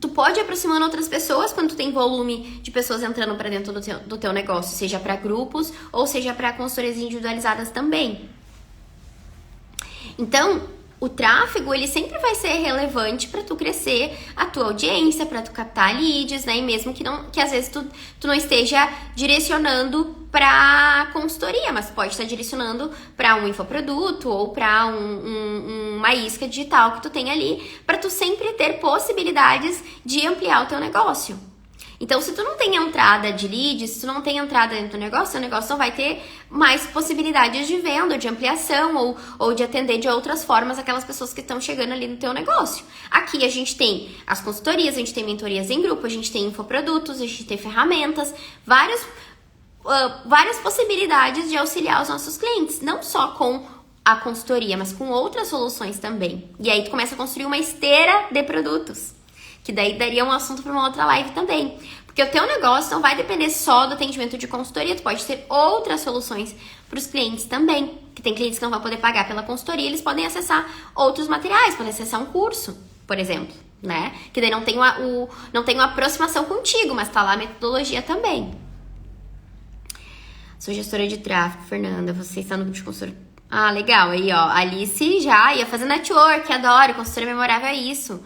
tu pode ir aproximando outras pessoas quando tu tem volume de pessoas entrando para dentro do teu negócio, seja para grupos ou seja para consultorias individualizadas também. Então, o tráfego, ele sempre vai ser relevante para tu crescer a tua audiência, para tu captar leads, né? E mesmo que às vezes tu não esteja direcionando para consultoria, mas pode estar direcionando para um infoproduto ou para uma isca digital que tu tem ali, para tu sempre ter possibilidades de ampliar o teu negócio. Então, se tu não tem entrada de leads, se tu não tem entrada dentro do negócio, o negócio não vai ter mais possibilidades de venda, de ampliação ou de atender de outras formas aquelas pessoas que estão chegando ali no teu negócio. Aqui a gente tem as consultorias, a gente tem mentorias em grupo, a gente tem infoprodutos, a gente tem ferramentas, várias possibilidades de auxiliar os nossos clientes, não só com a consultoria, mas com outras soluções também. E aí tu começa a construir uma esteira de produtos, que daí daria um assunto para uma outra live também. Porque o teu negócio não vai depender só do atendimento de consultoria, tu pode ter outras soluções para os clientes também. Que tem clientes que não vão poder pagar pela consultoria, eles podem acessar outros materiais, podem acessar um curso, por exemplo, né? Que daí não tem uma aproximação contigo, mas tá lá a metodologia também. Sou gestora de tráfego, Fernanda, você está no grupo de consultoria. Ah, legal, aí ó, Alice já ia fazer network, adoro, consultoria memorável é isso.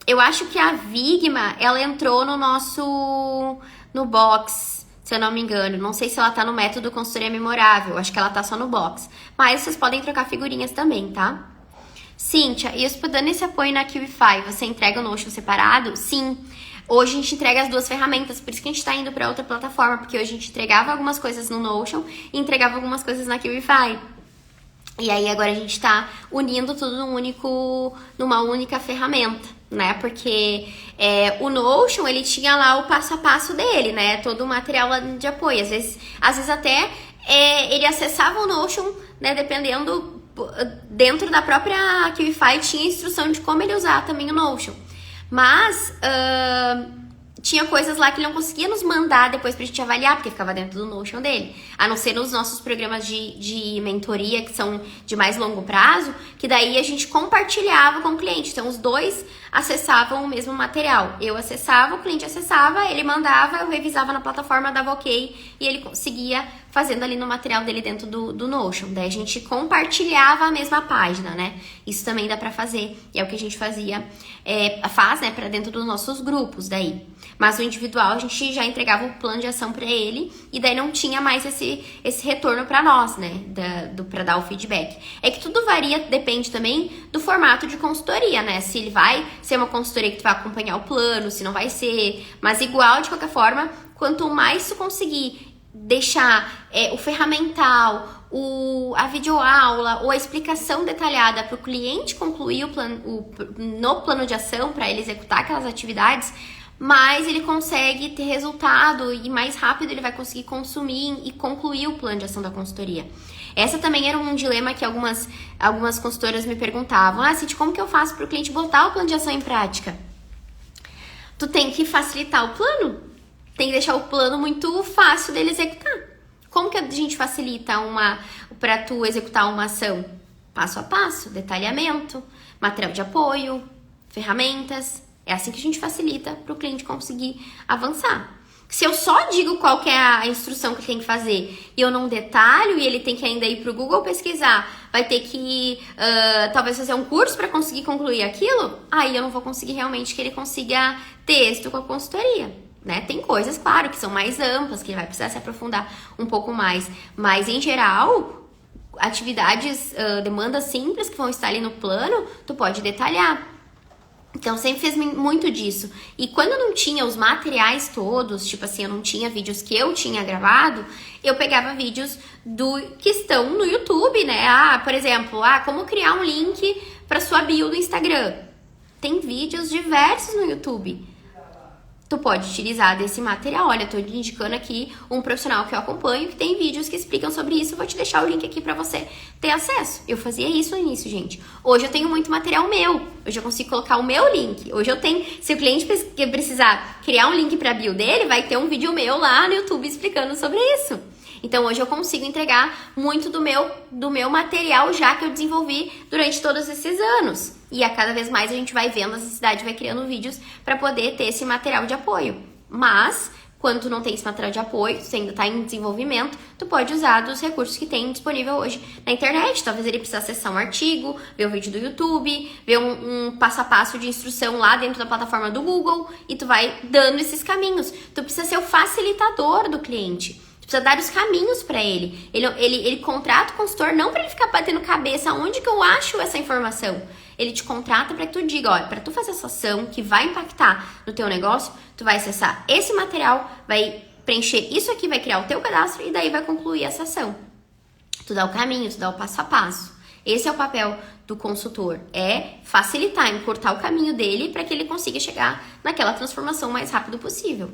Eu acho que a Vigma, ela entrou no box, se eu não me engano. Não sei se ela tá no método consultoria memorável, acho que ela tá só no box. Mas vocês podem trocar figurinhas também, tá? Cíntia, e dando esse apoio na QIFI, você entrega o Notion separado? Sim. Hoje a gente entrega as duas ferramentas, por isso que a gente tá indo pra outra plataforma, porque hoje a gente entregava algumas coisas no Notion e entregava algumas coisas na QIFI. E aí agora a gente tá unindo tudo numa única ferramenta, né? Porque o Notion, ele tinha lá o passo a passo dele, né? Todo o material lá de apoio. Às vezes até ele acessava o Notion, né? Dependendo, dentro da própria QIFI tinha instrução de como ele usar também o Notion. Mas tinha coisas lá que ele não conseguia nos mandar depois pra gente avaliar, porque ficava dentro do Notion dele. A não ser nos nossos programas de mentoria, que são de mais longo prazo, que daí a gente compartilhava com o cliente. Então, os dois acessavam o mesmo material. Eu acessava, o cliente acessava, ele mandava, eu revisava na plataforma, dava ok, e ele conseguia fazendo ali no material dele dentro do Notion. Daí a gente compartilhava a mesma página, né? Isso também dá pra fazer. E é o que a gente faz, né, pra dentro dos nossos grupos daí. Mas o individual a gente já entregava o plano de ação pra ele e daí não tinha mais esse retorno pra nós, né, pra dar o feedback. É que tudo varia, depende também do formato de consultoria, né? Se ele vai ser uma consultoria que tu vai acompanhar o plano, se não vai ser. Mas igual, de qualquer forma, quanto mais tu conseguir deixar o ferramental, a videoaula ou a explicação detalhada para o cliente concluir no plano de ação, para ele executar aquelas atividades, mais ele consegue ter resultado e mais rápido ele vai conseguir consumir e concluir o plano de ação da consultoria. Essa também era um dilema que algumas consultoras me perguntavam. Cíntia, como que eu faço para o cliente botar o plano de ação em prática? Tu tem que facilitar o plano. Tem que deixar o plano muito fácil dele executar. Como que a gente facilita para tu executar uma ação? Passo a passo, detalhamento, material de apoio, ferramentas. É assim que a gente facilita para o cliente conseguir avançar. Se eu só digo qual que é a instrução que ele tem que fazer e eu não detalho e ele tem que ainda ir para o Google pesquisar, vai ter que talvez fazer um curso para conseguir concluir aquilo, aí eu não vou conseguir realmente que ele consiga ter êxito com a consultoria. Né? Tem coisas, claro, que são mais amplas, que ele vai precisar se aprofundar um pouco mais. Mas, em geral, atividades, demandas simples que vão estar ali no plano, tu pode detalhar. Então, sempre fiz muito disso. E quando eu não tinha os materiais todos, tipo assim, eu não tinha vídeos que eu tinha gravado, eu pegava vídeos que estão no YouTube, né? Por exemplo, como criar um link para sua bio do Instagram. Tem vídeos diversos no YouTube. Tu pode utilizar desse material. Olha, eu tô indicando aqui um profissional que eu acompanho que tem vídeos que explicam sobre isso. Eu vou te deixar o link aqui pra você ter acesso. Eu fazia isso no início, gente. Hoje eu tenho muito material meu. Hoje eu consigo colocar o meu link. Hoje eu tenho... Se o cliente precisar criar um link pra bio dele, vai ter um vídeo meu lá no YouTube explicando sobre isso. Então, hoje eu consigo entregar muito do meu material já que eu desenvolvi durante todos esses anos. E a cada vez mais a gente vai vendo a necessidade, vai criando vídeos para poder ter esse material de apoio. Mas, quando tu não tem esse material de apoio, tu ainda está em desenvolvimento, tu pode usar dos recursos que tem disponível hoje na internet. Talvez ele precise acessar um artigo, ver um vídeo do YouTube, ver um passo a passo de instrução lá dentro da plataforma do Google e tu vai dando esses caminhos. Tu precisa ser o facilitador do cliente. Precisa dar os caminhos para ele. Ele contrata o consultor não para ele ficar batendo cabeça onde que eu acho essa informação. Ele te contrata para que tu diga, olha, para tu fazer essa ação que vai impactar no teu negócio, tu vai acessar esse material, vai preencher isso aqui, vai criar o teu cadastro e daí vai concluir essa ação. Tu dá o caminho, tu dá o passo a passo. Esse é o papel do consultor, é facilitar, encurtar o caminho dele para que ele consiga chegar naquela transformação o mais rápido possível.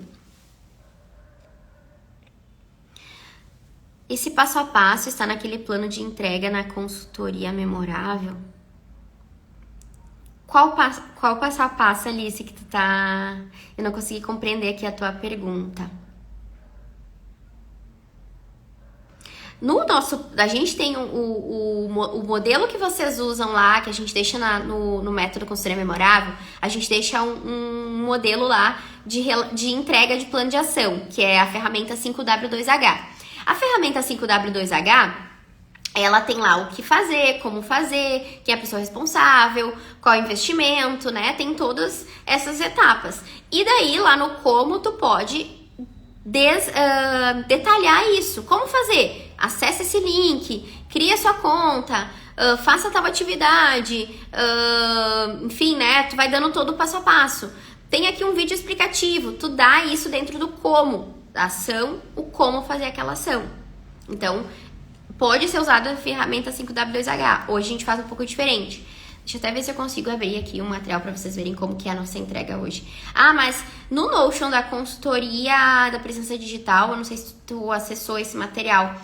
Esse passo a passo está naquele plano de entrega na consultoria memorável? Qual passo a passo, Alice, que tu tá... Eu não consegui compreender aqui a tua pergunta. A gente tem o modelo que vocês usam lá, que a gente deixa no método consultoria memorável, a gente deixa um modelo lá de entrega de plano de ação, que é a ferramenta 5W2H. A ferramenta 5W2H, ela tem lá o que fazer, como fazer, quem é a pessoa responsável, qual é o investimento, né? Tem todas essas etapas. E daí, lá no como, tu pode detalhar isso. Como fazer? Acesse esse link, cria sua conta, faça tal atividade, enfim, né? Tu vai dando todo o passo a passo. Tem aqui um vídeo explicativo, tu dá isso dentro do como. A ação, o como fazer aquela ação. Então, pode ser usada a ferramenta 5W2H. Hoje a gente faz um pouco diferente. Deixa eu até ver se eu consigo abrir aqui um material para vocês verem como que é a nossa entrega hoje. Mas no Notion da consultoria da presença digital, eu não sei se tu acessou esse material,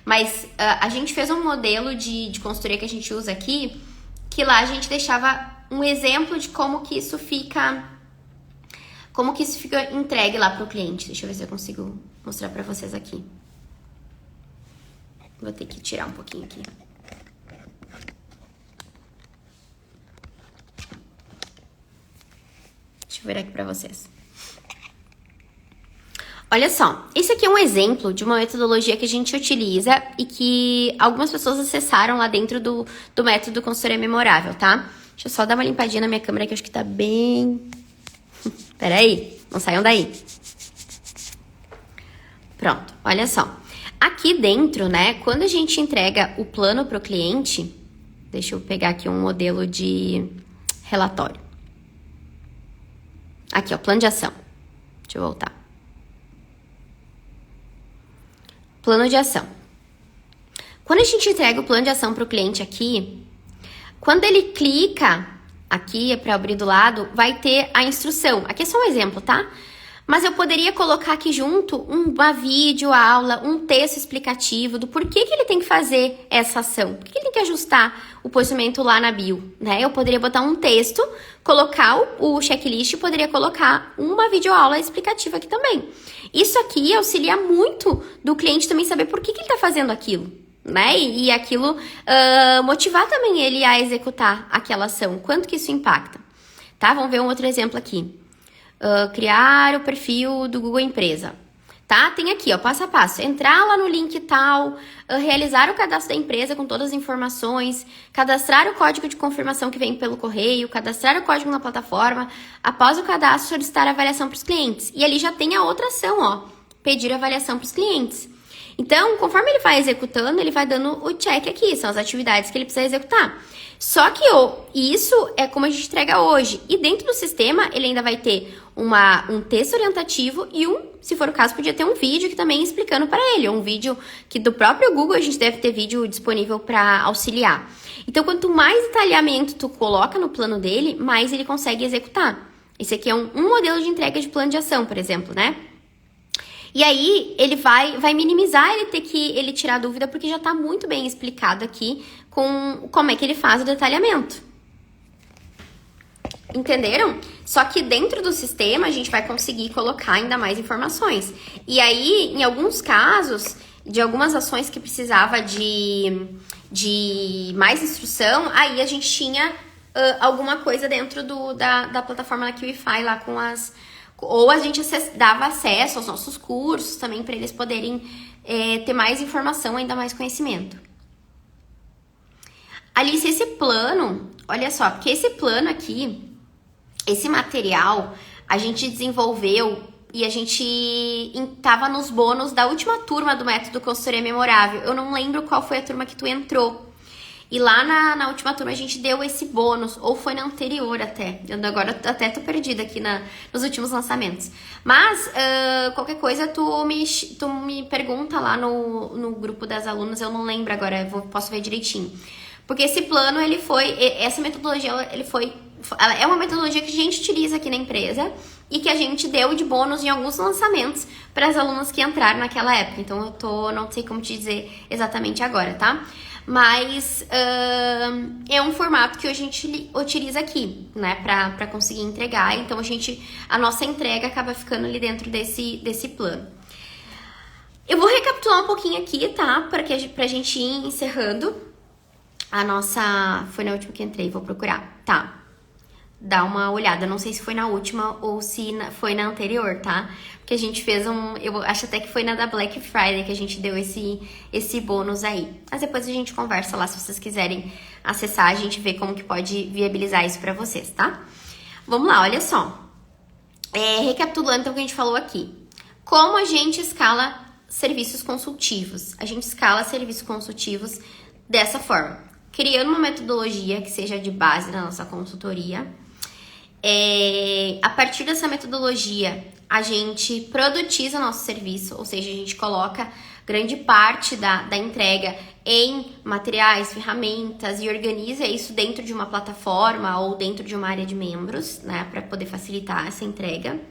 mas a gente fez um modelo de consultoria que a gente usa aqui, que lá a gente deixava um exemplo de como que isso fica entregue lá pro cliente. Deixa eu ver se eu consigo mostrar pra vocês aqui. Vou ter que tirar um pouquinho aqui. Deixa eu ver aqui pra vocês. Olha só, esse aqui é um exemplo de uma metodologia que a gente utiliza e que algumas pessoas acessaram lá dentro do método consultoria memorável, tá? Deixa eu só dar uma limpadinha na minha câmera que eu acho que tá bem... Peraí, não saiam daí. Pronto, olha só. Aqui dentro, né, quando a gente entrega o plano para o cliente, deixa eu pegar aqui um modelo de relatório. Aqui, ó, plano de ação. Deixa eu voltar. Plano de ação. Quando a gente entrega o plano de ação para o cliente aqui, quando ele clica aqui para abrir do lado, vai ter a instrução. Aqui é só um exemplo, tá? Mas eu poderia colocar aqui junto uma videoaula, um texto explicativo do porquê que ele tem que fazer essa ação. Por que ele tem que ajustar o posicionamento lá na bio, né? Eu poderia botar um texto, colocar o checklist e poderia colocar uma videoaula explicativa aqui também. Isso aqui auxilia muito do cliente também saber por que ele está fazendo aquilo, né? E aquilo motivar também ele a executar aquela ação. Quanto que isso impacta? Tá? Vamos ver um outro exemplo aqui. Criar o perfil do Google Empresa, tá? Tem aqui, ó, passo a passo. Entrar lá no link tal, realizar o cadastro da empresa com todas as informações, cadastrar o código de confirmação que vem pelo correio, cadastrar o código na plataforma, após o cadastro, solicitar avaliação para os clientes. E ali já tem a outra ação, ó, pedir avaliação para os clientes. Então, conforme ele vai executando, ele vai dando o check aqui, são as atividades que ele precisa executar. Só que isso é como a gente entrega hoje. E dentro do sistema, ele ainda vai ter um texto orientativo e se for o caso, podia ter um vídeo que também explicando para ele. Um vídeo que do próprio Google, a gente deve ter vídeo disponível para auxiliar. Então, quanto mais detalhamento tu coloca no plano dele, mais ele consegue executar. Esse aqui é um modelo de entrega de plano de ação, por exemplo, né? E aí, ele vai minimizar ele tirar dúvida, porque já está muito bem explicado aqui com como é que ele faz o detalhamento. Entenderam? Só que dentro do sistema, a gente vai conseguir colocar ainda mais informações. E aí, em alguns casos, de algumas ações que precisava de mais instrução, aí a gente tinha alguma coisa dentro da plataforma da QIFI lá com as... Ou a gente dava acesso aos nossos cursos também para eles poderem ter mais informação, ainda mais conhecimento. Alice, esse plano, olha só, porque esse plano aqui, esse material, a gente desenvolveu e a gente estava nos bônus da última turma do Método Consultoria Memorável. Eu não lembro qual foi a turma que tu entrou. E lá na última turma a gente deu esse bônus, ou foi na anterior até. Eu agora até tô perdida aqui nos últimos lançamentos. Mas, qualquer coisa, tu me pergunta lá no grupo das alunas, eu não lembro agora, posso ver direitinho. Porque esse plano, essa metodologia, ela é uma metodologia que a gente utiliza aqui na empresa e que a gente deu de bônus em alguns lançamentos para as alunas que entraram naquela época. Então, não sei como te dizer exatamente agora, tá? Mas é um formato que a gente utiliza aqui, né, pra conseguir entregar. Então, a nossa entrega acaba ficando ali dentro desse plano. Eu vou recapitular um pouquinho aqui, tá, pra gente ir encerrando. A nossa... Foi na última que entrei, vou procurar. Tá. Dá uma olhada. Não sei se foi na última ou se foi na anterior, tá? Porque a gente fez eu acho até que foi na da Black Friday que a gente deu esse bônus aí. Mas depois a gente conversa lá, se vocês quiserem acessar, a gente vê como que pode viabilizar isso pra vocês, tá? Vamos lá, olha só. Recapitulando então o que a gente falou aqui. Como a gente escala serviços consultivos? A gente escala serviços consultivos dessa forma. Criando uma metodologia que seja de base na nossa consultoria. A partir dessa metodologia, a gente produtiza nosso serviço, ou seja, a gente coloca grande parte da entrega em materiais, ferramentas e organiza isso dentro de uma plataforma ou dentro de uma área de membros, né, para poder facilitar essa entrega.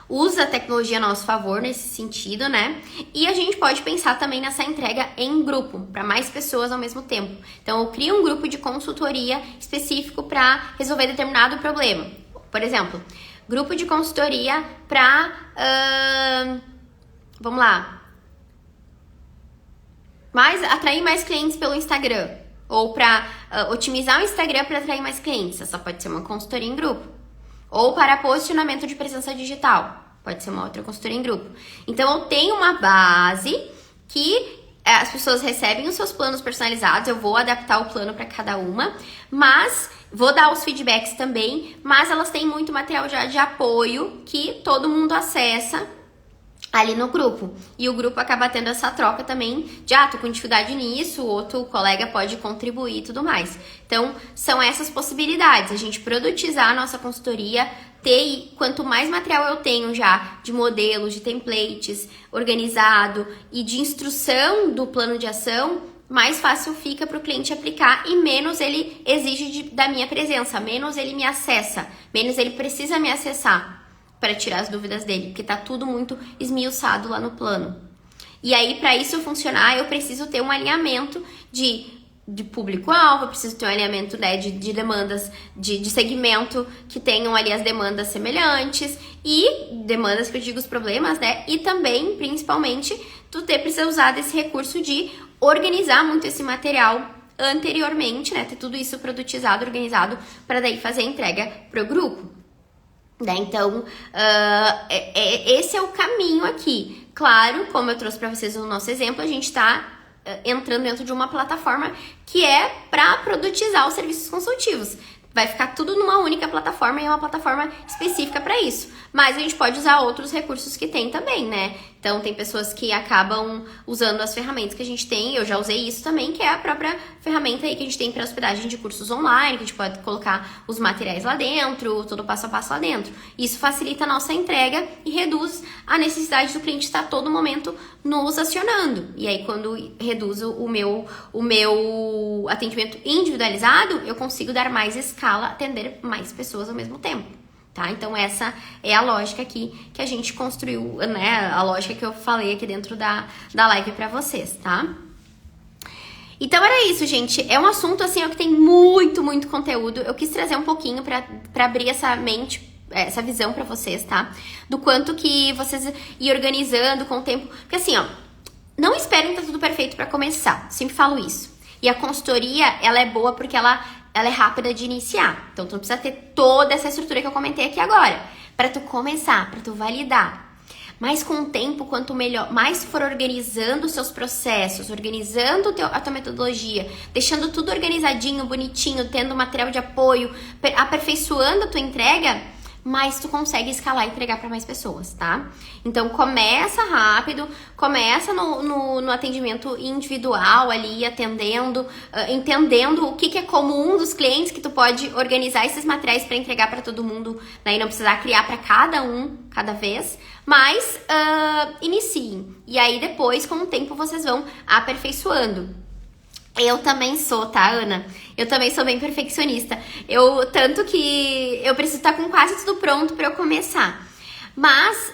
Usa a tecnologia a nosso favor nesse sentido, né? E a gente pode pensar também nessa entrega em grupo, para mais pessoas ao mesmo tempo. Então, eu crio um grupo de consultoria específico para resolver determinado problema. Por exemplo, grupo de consultoria para... vamos lá. Atrair mais clientes pelo Instagram. Ou para otimizar o Instagram para atrair mais clientes. Essa pode ser uma consultoria em grupo. Ou para posicionamento de presença digital. Pode ser uma outra consultoria em grupo. Então, eu tenho uma base que as pessoas recebem os seus planos personalizados, eu vou adaptar o plano para cada uma, mas vou dar os feedbacks também, mas elas têm muito material já de apoio que todo mundo acessa ali no grupo. E o grupo acaba tendo essa troca também de, tô com dificuldade nisso, outro colega pode contribuir e tudo mais. Então, são essas possibilidades, a gente produtizar a nossa consultoria, quanto mais material eu tenho já de modelos, de templates organizado e de instrução do plano de ação, mais fácil fica para o cliente aplicar e menos ele exige da minha presença, menos ele me acessa, menos ele precisa me acessar para tirar as dúvidas dele, porque tá tudo muito esmiuçado lá no plano. E aí, para isso funcionar, eu preciso ter um alinhamento de público-alvo, eu preciso ter um alinhamento, né, de demandas de segmento que tenham ali as demandas semelhantes e demandas que eu digo os problemas, né? E também, principalmente, precisa usar desse recurso de organizar muito esse material anteriormente, né? Ter tudo isso produtizado, organizado, para daí fazer a entrega pro grupo. Né? Então, esse é o caminho aqui. Claro, como eu trouxe para vocês no nosso exemplo, a gente está entrando dentro de uma plataforma que é para produtizar os serviços consultivos. Vai ficar tudo numa única plataforma e é uma plataforma específica para isso. Mas a gente pode usar outros recursos que tem também, né? Então, tem pessoas que acabam usando as ferramentas que a gente tem. Eu já usei isso também, que é a própria ferramenta aí que a gente tem para hospedagem de cursos online, que a gente pode colocar os materiais lá dentro, todo o passo a passo lá dentro. Isso facilita a nossa entrega e reduz a necessidade do cliente estar a todo momento nos acionando. E aí, quando reduzo o meu atendimento individualizado, eu consigo dar mais escala, atender mais pessoas ao mesmo tempo. Tá? Então, essa é a lógica aqui que a gente construiu, né? A lógica que eu falei aqui dentro da live pra vocês, tá? Então, era isso, gente. É um assunto, assim, que tem muito, muito conteúdo. Eu quis trazer um pouquinho pra abrir essa mente, essa visão pra vocês, tá? Do quanto que vocês ir organizando com o tempo. Porque, assim, não esperem que tá tudo perfeito pra começar. Sempre falo isso. E a consultoria, ela é boa porque ela é rápida de iniciar. Então, tu não precisa ter toda essa estrutura que eu comentei aqui agora. Para tu começar, para tu validar. Mas com o tempo, quanto melhor, mais for organizando os seus processos, organizando a tua metodologia, deixando tudo organizadinho, bonitinho, tendo material de apoio, aperfeiçoando a tua entrega, mais tu consegue escalar e entregar para mais pessoas, tá? Então, começa rápido, começa no atendimento individual ali, atendendo, entendendo o que é comum dos clientes, que tu pode organizar esses materiais para entregar para todo mundo, né? E não precisar criar para cada um, cada vez, mas iniciem. E aí, depois, com o tempo, vocês vão aperfeiçoando. Eu também sou, tá, Ana? Eu também sou bem perfeccionista. Tanto que eu preciso estar com quase tudo pronto pra eu começar. Mas,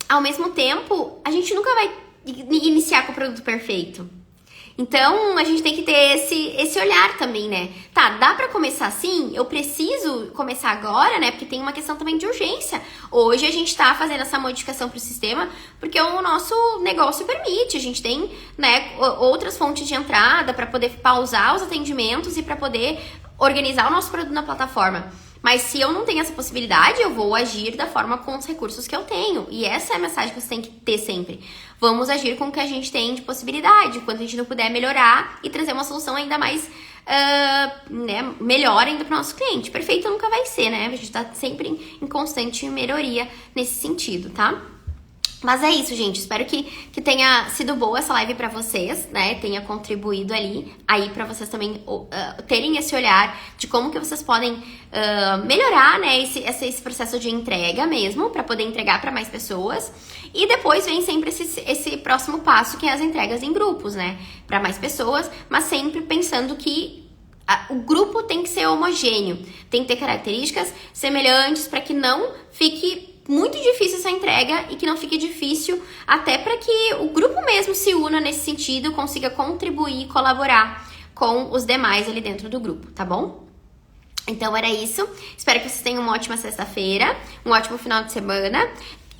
ao mesmo tempo, a gente nunca vai iniciar com o produto perfeito. Então, a gente tem que ter esse olhar também, né? Tá, dá pra começar assim? Eu preciso começar agora, né? Porque tem uma questão também de urgência. Hoje a gente tá fazendo essa modificação pro sistema porque o nosso negócio permite. A gente tem, né, outras fontes de entrada pra poder pausar os atendimentos e pra poder organizar o nosso produto na plataforma. Mas se eu não tenho essa possibilidade, eu vou agir da forma com os recursos que eu tenho. E essa é a mensagem que você tem que ter sempre. Vamos agir com o que a gente tem de possibilidade. Quando a gente não puder melhorar e trazer uma solução ainda mais melhor ainda para o nosso cliente. Perfeito nunca vai ser, né? A gente tá sempre em constante melhoria nesse sentido, tá? Mas é isso, gente. Espero que tenha sido boa essa live pra vocês, né? Tenha contribuído aí pra vocês também terem esse olhar de como que vocês podem melhorar, né? Esse processo de entrega mesmo, pra poder entregar pra mais pessoas. E depois vem sempre esse próximo passo, que é as entregas em grupos, né? Pra mais pessoas, mas sempre pensando que o grupo tem que ser homogêneo. Tem que ter características semelhantes pra que não fique muito difícil essa entrega e que não fique difícil até para que o grupo mesmo se una nesse sentido, consiga contribuir e colaborar com os demais ali dentro do grupo, tá bom? Então era isso. Espero que vocês tenham uma ótima sexta-feira, um ótimo final de semana.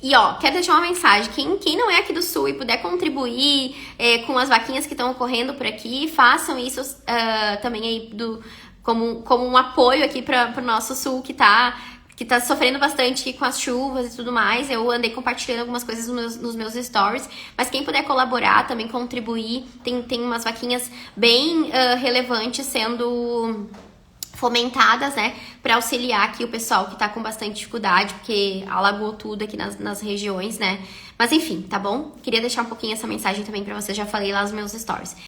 E quero deixar uma mensagem, quem não é aqui do Sul e puder contribuir com as vaquinhas que estão ocorrendo por aqui, façam isso também aí como um apoio aqui para o nosso Sul que que tá sofrendo bastante com as chuvas e tudo mais. Eu andei compartilhando algumas coisas nos meus stories, mas quem puder colaborar, também contribuir, tem umas vaquinhas bem relevantes sendo fomentadas, né, para auxiliar aqui o pessoal que tá com bastante dificuldade, porque alagou tudo aqui nas regiões, né. Mas enfim, tá bom? Queria deixar um pouquinho essa mensagem também pra vocês, já falei lá nos meus stories.